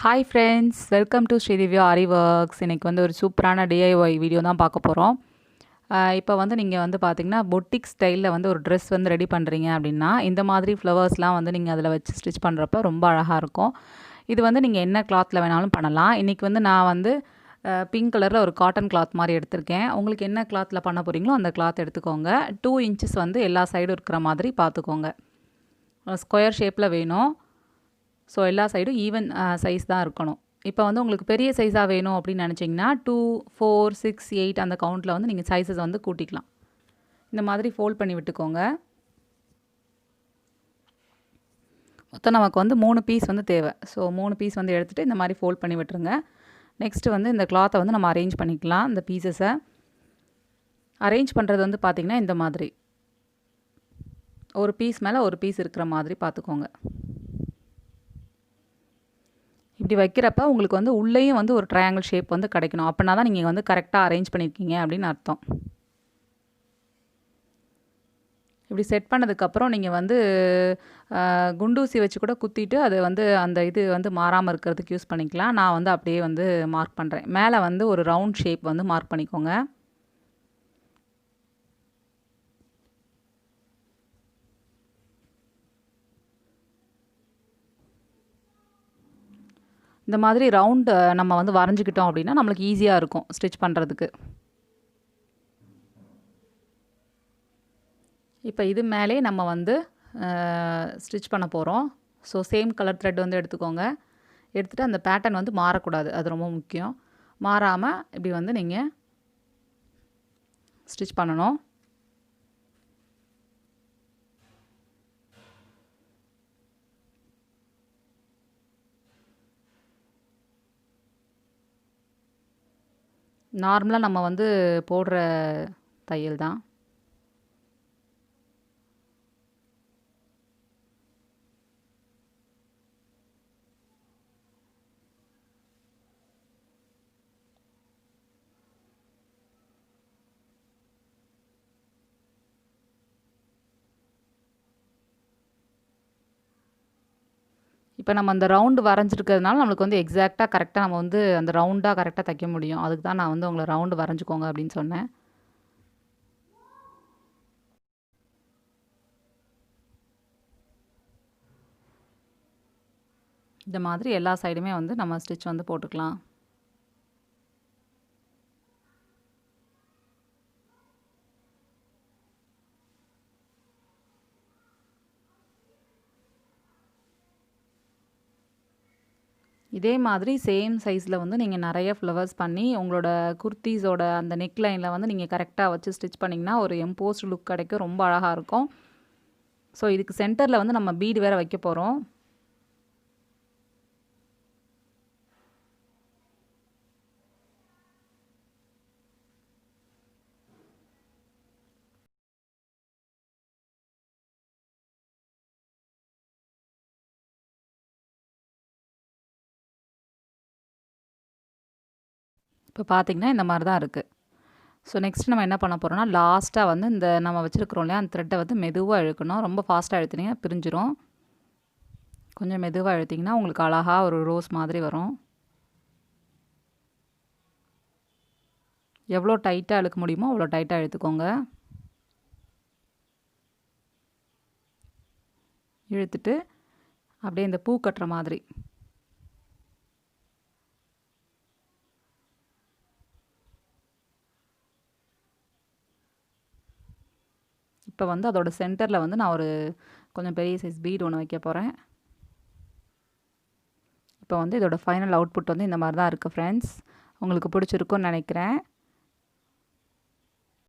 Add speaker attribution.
Speaker 1: Hi friends, welcome to Sri Divya aari works. இன்றைக்கி வந்து ஒரு சூப்பரான டிஐஒய் வீடியோ தான் பார்க்க போகிறோம். இப்போ வந்து நீங்கள் வந்து பார்த்திங்கன்னா பொட்டிக் ஸ்டைலில் வந்து ஒரு ட்ரெஸ் வந்து ரெடி பண்ணுறீங்க அப்படின்னா இந்த மாதிரி ஃப்ளவர்ஸ்லாம் வந்து நீங்கள் அதில் வச்சு ஸ்டிச் பண்ணுறப்ப ரொம்ப அழகாக இருக்கும். இது வந்து நீங்கள் என்ன கிளாத்தில் வேணாலும் பண்ணலாம். இன்றைக்கி வந்து நான் வந்து பிங்க் கலரில் ஒரு காட்டன் கிளாத் மாதிரி எடுத்திருக்கேன். உங்களுக்கு என்ன கிளாத்தில் பண்ண போகிறீங்களோ அந்த கிளாத் எடுத்துக்கோங்க. 2 இன்ச்சஸ் வந்து எல்லா சைடும் இருக்கிற மாதிரி பார்த்துக்கோங்க. ஸ்கொயர் ஷேப்பில் வேணும். ஸோ எல்லா சைடும் ஈவன் சைஸ் தான் இருக்கணும். இப்போ வந்து உங்களுக்கு பெரிய சைஸாக வேணும் அப்படின்னு நினச்சிங்கன்னா 2, 4, 6, 8 அந்த கவுண்ட்டில் வந்து நீங்கள் சைஸஸ் வந்து கூட்டிக்கலாம். இந்த மாதிரி ஃபோல்ட் பண்ணி விட்டுக்கோங்க. மொத்தம் நமக்கு வந்து 3 பீஸ் வந்து தேவை. ஸோ 3 பீஸ் வந்து எடுத்துகிட்டு இந்த மாதிரி ஃபோல்ட் பண்ணி விட்டுருங்க. நெக்ஸ்ட்டு வந்து இந்த கிளாத்தை வந்து நம்ம அரேஞ்ச் பண்ணிக்கலாம். இந்த பீசஸை அரேஞ்ச் பண்ணுறது வந்து பார்த்திங்கன்னா இந்த மாதிரி ஒரு பீஸ் மேலே ஒரு பீஸ் இருக்கிற மாதிரி பார்த்துக்கோங்க. இப்படி வைக்கிறப்ப உங்களுக்கு வந்து உள்ளேயும் வந்து ஒரு ட்ரையாங்கிள் ஷேப் வந்து கிடைக்கணும். அப்படின்னா தான் நீங்கள் வந்து கரெக்டாக அரேஞ்ச் பண்ணியிருக்கீங்க அப்படின்னு அர்த்தம். இப்படி செட் பண்ணதுக்கப்புறம் நீங்கள் வந்து குண்டூசி வச்சு கூட குத்திட்டு அது வந்து அந்த இது வந்து மாறாமல் இருக்கிறதுக்கு யூஸ் பண்ணிக்கலாம். நான் வந்து அப்படியே வந்து மார்க் பண்ணுறேன். மேலே வந்து ஒரு ரவுண்ட் ஷேப் வந்து மார்க் பண்ணிக்கோங்க. இந்த மாதிரி ரவுண்டு நம்ம வந்து வரைஞ்சிக்கிட்டோம் அப்படின்னா நம்மளுக்கு ஈஸியாக இருக்கும் ஸ்டிச் பண்ணுறதுக்கு. இப்போ இது மேலே நம்ம வந்து ஸ்டிச் பண்ண போகிறோம். ஸோ சேம் கலர் த்ரெட் வந்து எடுத்துக்கோங்க. எடுத்துகிட்டு அந்த பேட்டர்ன் வந்து மாறக்கூடாது, அது ரொம்ப முக்கியம். மாறாமல் இப்படி வந்து நீங்கள் ஸ்டிச் பண்ணணும். நார்மலாக நம்ம வந்து போடுற தையல் தான். இப்போ நம்ம அந்த ரவுண்டு வரைஞ்சிருக்கிறதுனால நம்மளுக்கு வந்து எக்ஸாக்டாக கரெக்டாக நம்ம வந்து அந்த ரவுண்டாக கரெக்டாக தைக்க முடியும். அதுக்கு தான் நான் வந்து உங்களை ரவுண்டு வரைஞ்சிக்கோங்க அப்படின்னு சொன்னேன். இந்த மாதிரி எல்லா சைடுமே வந்து நம்ம ஸ்டிச் வந்து போட்டுக்கலாம். இதே மாதிரி சேம் சைஸில் வந்து நீங்கள் நிறைய ஃப்ளவர்ஸ் பண்ணி உங்களோட குர்த்தீஸோட அந்த நெக் லைனில் வந்து நீங்கள் கரெக்டாக வச்சு ஸ்டிச் பண்ணிங்கன்னா ஒரு எம்போஸ்ட் லுக் கிடைக்கும். ரொம்ப அழகாக இருக்கும். ஸோ இதுக்கு சென்டரில் வந்து நம்ம பீடு வேறு வைக்க போகிறோம். இப்போ பார்த்திங்கன்னா இந்த மாதிரி தான் இருக்குது. ஸோ நெக்ஸ்ட் நம்ம என்ன பண்ண போகிறோம்னா லாஸ்ட்டாக வந்து இந்த நம்ம வச்சுருக்கிறோம் இல்லையா அந்த த்ரெட்டை வந்து மெதுவாக இழுக்கணும். ரொம்ப ஃபாஸ்ட்டாக இழுத்தினீங்க பிரிஞ்சிரும். கொஞ்சம் மெதுவாக இழுத்திங்கன்னா உங்களுக்கு அழகாக ஒரு ரோஸ் மாதிரி வரும். எவ்வளோ டைட்டாக இழுக்க முடியுமோ அவ்வளோ டைட்டாக இழுத்துக்கோங்க. இழுத்துட்டு அப்படியே இந்த பூ கட்டுற மாதிரி இப்போ வந்து அதோட சென்டரில் வந்து நான் ஒரு கொஞ்சம் பெரிய சைஸ் பீட் ஒன்று வைக்க போகிறேன். இப்போ வந்து இதோட ஃபைனல் அவுட்புட் வந்து இந்த மாதிரி தான் இருக்குது ஃப்ரெண்ட்ஸ். உங்களுக்கு பிடிச்சிருக்குன்னு நினைக்கிறேன்.